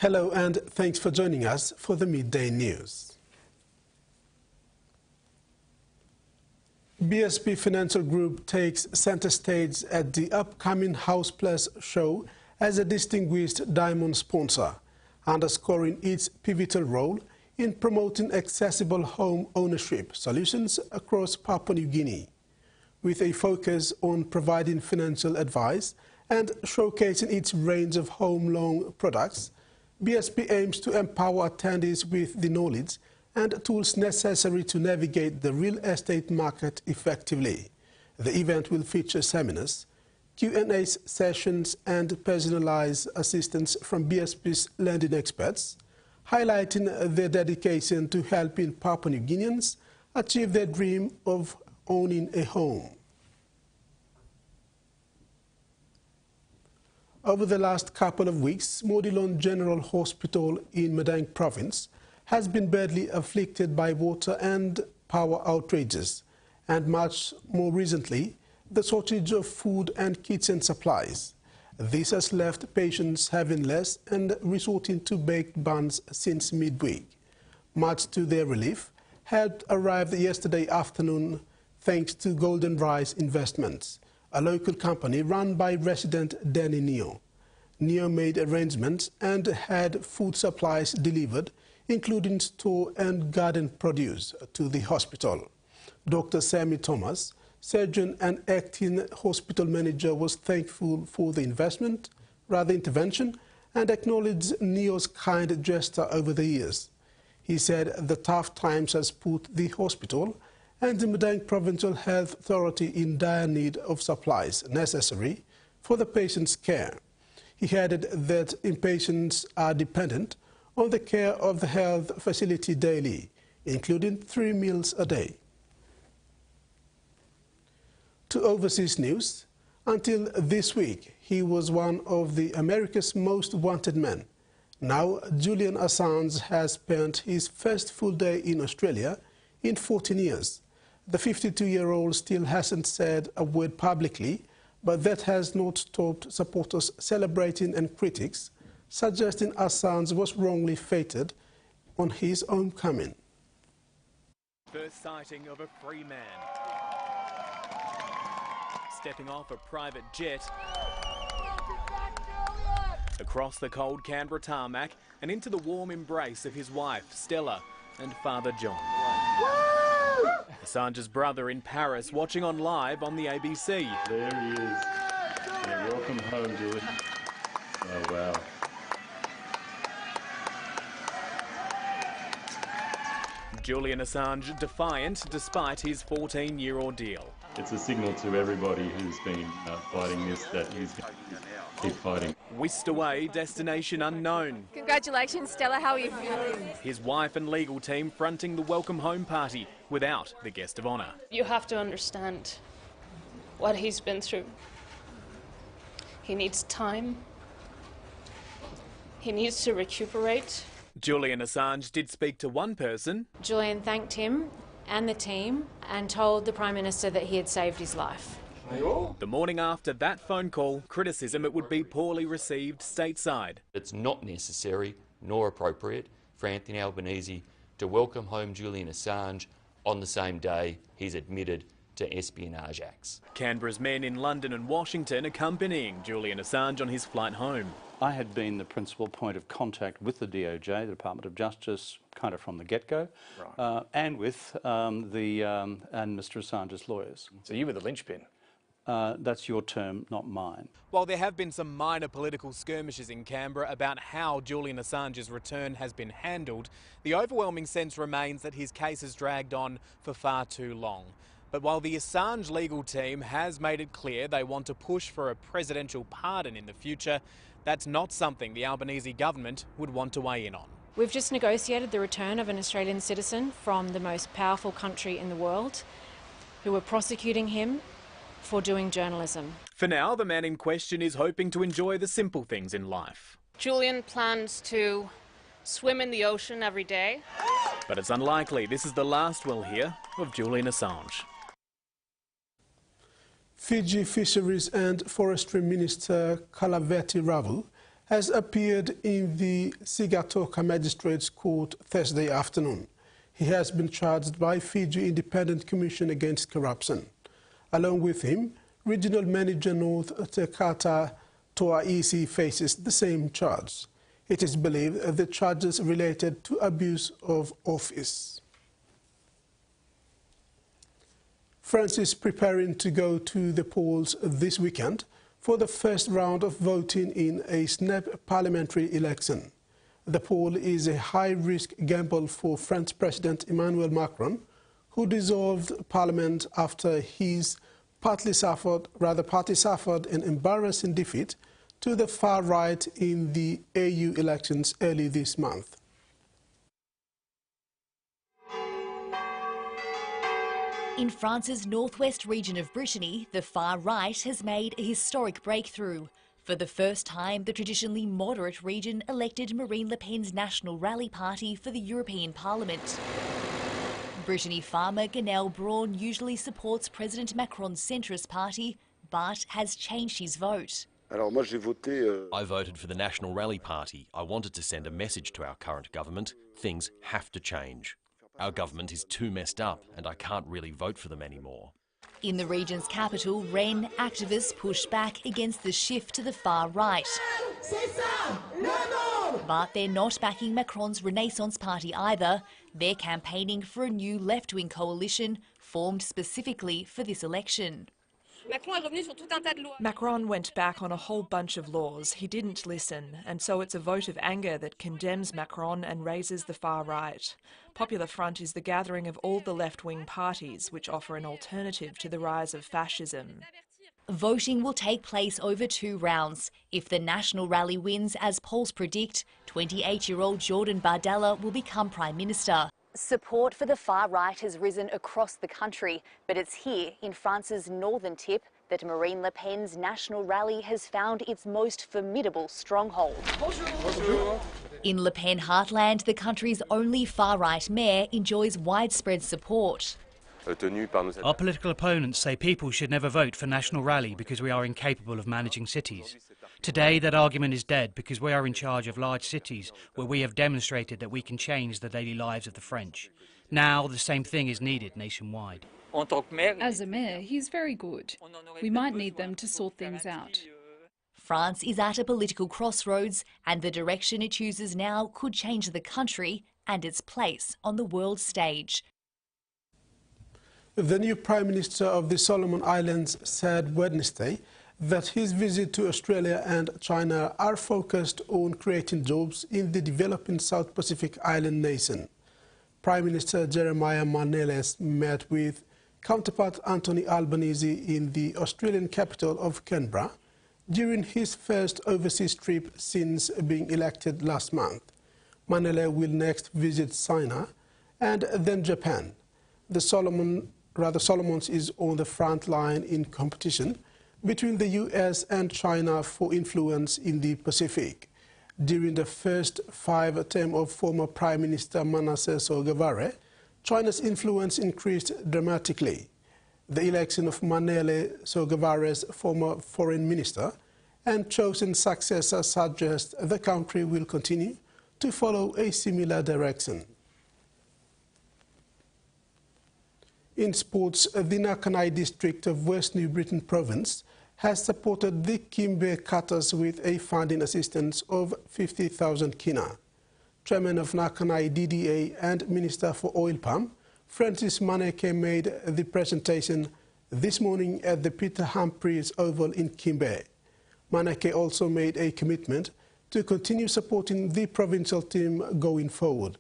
Hello and thanks for joining us for the Midday News. BSP Financial Group takes center stage at the upcoming House Plus show as a distinguished diamond sponsor, underscoring its pivotal role in promoting accessible home ownership solutions across Papua New Guinea. With a focus on providing financial advice and showcasing its range of home loan products, BSP aims to empower attendees with the knowledge and tools necessary to navigate the real estate market effectively. The event will feature seminars, Q&A sessions and personalized assistance from BSP's lending experts, highlighting their dedication to helping Papua New Guineans achieve their dream of owning a home. Over the last couple of weeks, Modilon General Hospital in Madang province has been badly afflicted by water and power outrages, and much more recently, the shortage of food and kitchen supplies. This has left patients having less and resorting to baked buns since midweek. Much to their relief, help arrived yesterday afternoon thanks to Golden Rice Investments, a local company run by resident Danny Neo. Neo made arrangements and had food supplies delivered, including store and garden produce, to the hospital. Dr. Sammy Thomas, surgeon and acting hospital manager, was thankful for the intervention, and acknowledged Neo's kind gesture over the years. He said the tough times has put the hospital and the Madang Provincial Health Authority in dire need of supplies necessary for the patient's care. He added that inpatients are dependent on the care of the health facility daily, including 3 meals a day. To overseas news, until this week, he was one of America's most wanted men. Now, Julian Assange has spent his first full day in Australia in 14 years. The 52-year-old still hasn't said a word publicly, but that has not stopped supporters celebrating and critics suggesting Assange was wrongly fated on his homecoming. First sighting of a free man. Stepping off a private jet across the cold Canberra tarmac and into the warm embrace of his wife, Stella, and father, John. Assange's brother in Paris watching on live on the ABC. There he is. Yeah, welcome home, Julie. Oh, wow. Julian Assange defiant despite his 14-year ordeal. It's a signal to everybody who's been fighting this that he's going to keep fighting. Whisked away, destination unknown. Congratulations, Stella. How are you feeling? His wife and legal team fronting the welcome home party without the guest of honour. You have to understand what he's been through. He needs time. He needs to recuperate. Julian Assange did speak to one person. Julian thanked him and the team and told the Prime Minister that he had saved his life. The morning after that phone call, criticism it would be poorly received stateside. It's not necessary nor appropriate for Anthony Albanese to welcome home Julian Assange on the same day he's admitted to espionage acts. Canberra's men in London and Washington accompanying Julian Assange on his flight home. I had been the principal point of contact with the DOJ, the Department of Justice, kind of from the get-go, right. And with and Mr. Assange's lawyers. So you were the linchpin? That's your term, not mine. While there have been some minor political skirmishes in Canberra about how Julian Assange's return has been handled, the overwhelming sense remains that his case has dragged on for far too long. But while the Assange legal team has made it clear they want to push for a presidential pardon in the future, that's not something the Albanese government would want to weigh in on. We've just negotiated the return of an Australian citizen from the most powerful country in the world who were prosecuting him for doing journalism. For now, the man in question is hoping to enjoy the simple things in life. Julian plans to swim in the ocean every day. But it's unlikely this is the last we'll hear of Julian Assange. Fiji Fisheries and Forestry Minister Kalaveti Ravu has appeared in the Sigatoka Magistrates Court Thursday afternoon. He has been charged by Fiji Independent Commission Against Corruption. Along with him, Regional Manager North Tekata Toaisi faces the same charge. It is believed the charges related to abuse of office. France is preparing to go to the polls this weekend for the first round of voting in a snap parliamentary election. The poll is a high-risk gamble for French President Emmanuel Macron, who dissolved parliament after his party suffered an embarrassing defeat to the far right in the AU elections early this month. In France's northwest region of Brittany, the far right has made a historic breakthrough. For the first time, the traditionally moderate region elected Marine Le Pen's National Rally Party for the European Parliament. Brittany farmer Ganel Braun usually supports President Macron's centrist party, but has changed his vote. I voted for the National Rally Party. I wanted to send a message to our current government. Things have to change. Our government is too messed up and I can't really vote for them anymore. In the region's capital, Rennes, activists push back against the shift to the far right. But they're not backing Macron's Renaissance Party either. They're campaigning for a new left-wing coalition formed specifically for this election. Macron went back on a whole bunch of laws. He didn't listen, and so it's a vote of anger that condemns Macron and raises the far right. Popular Front is the gathering of all the left-wing parties, which offer an alternative to the rise of fascism. Voting will take place over 2 rounds. If the National Rally wins, as polls predict, 28-year-old Jordan Bardella will become Prime Minister. Support for the far right has risen across the country, but it's here in France's northern tip that Marine Le Pen's National Rally has found its most formidable stronghold. Bonjour. In Le Pen heartland, the country's only far-right mayor enjoys widespread support. Our political opponents say people should never vote for National Rally because we are incapable of managing cities. Today that argument is dead because we are in charge of large cities where we have demonstrated that we can change the daily lives of the French. Now the same thing is needed nationwide. As a mayor, he's very good. We might need them to sort things out. France is at a political crossroads, and the direction it chooses now could change the country and its place on the world stage. The new Prime Minister of the Solomon Islands said Wednesday that his visit to Australia and China are focused on creating jobs in the developing South Pacific island nation. Prime Minister Jeremiah Maneles met with counterpart Anthony Albanese in the Australian capital of Canberra during his first overseas trip since being elected last month. Manele will next visit China and then Japan. The Solomons is on the front line in competition between the US and China for influence in the Pacific. During the first 5 term of former Prime Minister Manasseh Sogavare, China's influence increased dramatically. The election of Manele Sogavare's former foreign minister and chosen successor suggests the country will continue to follow a similar direction. In sports, the Nakai district of West New Britain province has supported the Kimbe cutters with a funding assistance of 50,000 kina. Chairman of Nakai DDA and Minister for Oil Palm, Francis Maneke, made the presentation this morning at the Peter Humphreys Oval in Kimbe. Maneke also made a commitment to continue supporting the provincial team going forward.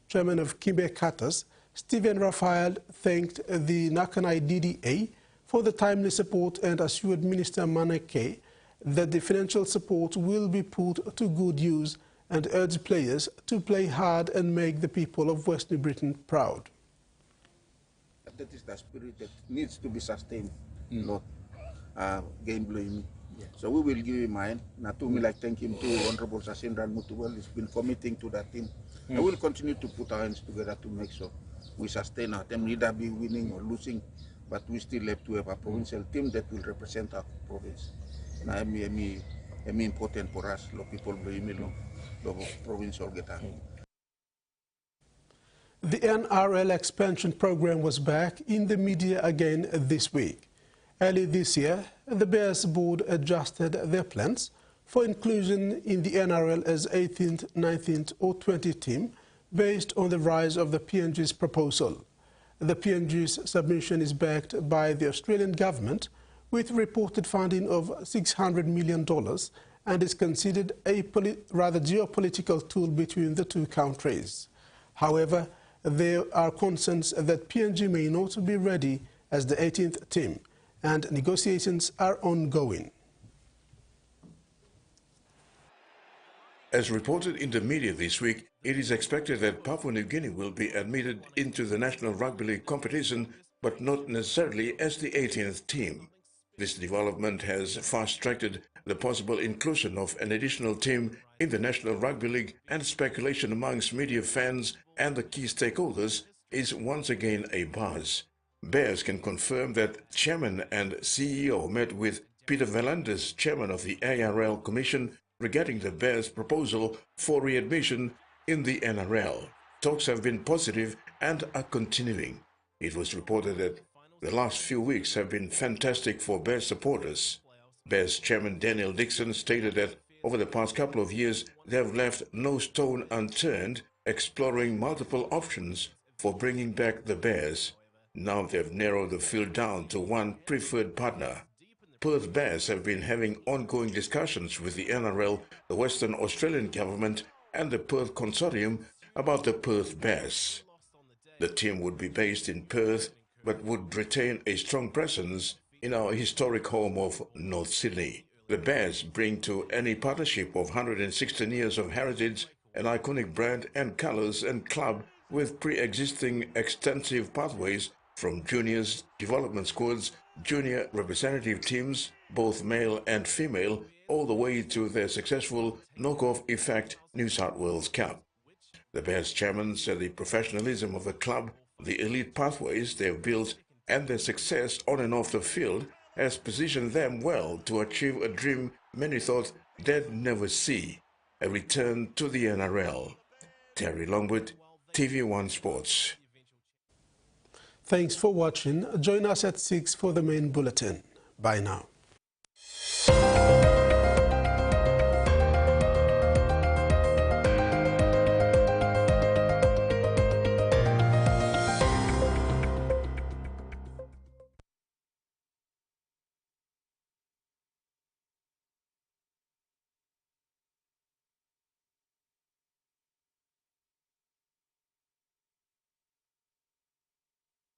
Chairman of Kimbe Cutters, Stephen Raphael, thanked the Nakai DDA for the timely support and assured Minister Maneke that the financial support will be put to good use and urged players to play hard and make the people of West New Britain proud. That is the spirit that needs to be sustained, not game blaming. Yeah. So we will give him mine. Not to me like thank him to Honorable Sasindran Mutuwal. He's been committing to that team. I will continue to put our hands together to make sure we sustain our team, either be winning or losing, but we still have to have a provincial team that will represent our province. And important for us, lo people lo provincial getan. The NRL expansion program was back in the media again this week. Early this year, the Bears board adjusted their plans for inclusion in the NRL as 18th, 19th or 20th team based on the rise of the PNG's proposal. The PNG's submission is backed by the Australian government with reported funding of $600 million and is considered a geopolitical tool between the two countries. However, there are concerns that PNG may not be ready as the 18th team, and negotiations are ongoing. As reported in the media this week, it is expected that Papua New Guinea will be admitted into the National Rugby League competition, but not necessarily as the 18th team. This development has fast-tracked the possible inclusion of an additional team in the National Rugby League, and speculation amongst media fans and the key stakeholders is once again a buzz. Bears can confirm that Chairman and CEO met with Peter V'landers, Chairman of the ARL Commission, regarding the Bears' proposal for readmission in the NRL. Talks have been positive and are continuing. It was reported that the last few weeks have been fantastic for Bears supporters. Bears Chairman Daniel Dixon stated that over the past couple of years they have left no stone unturned, exploring multiple options for bringing back the Bears. Now they've narrowed the field down to one preferred partner. Perth Bears have been having ongoing discussions with the NRL, the Western Australian government and the Perth Consortium about the Perth Bears. The team would be based in Perth but would retain a strong presence in our historic home of North Sydney. The Bears bring to any partnership of 116 years of heritage an iconic brand and colours and club with pre-existing extensive pathways from juniors, development squads, junior representative teams, both male and female, all the way to their successful knock-off effect New South Wales Cup. The Bears chairman said the professionalism of the club, the elite pathways they have built, and their success on and off the field has positioned them well to achieve a dream many thought they'd never see, a return to the NRL. Terry Longwood, TV1 Sports. Thanks for watching. Join us at 6 for the main bulletin. Bye now.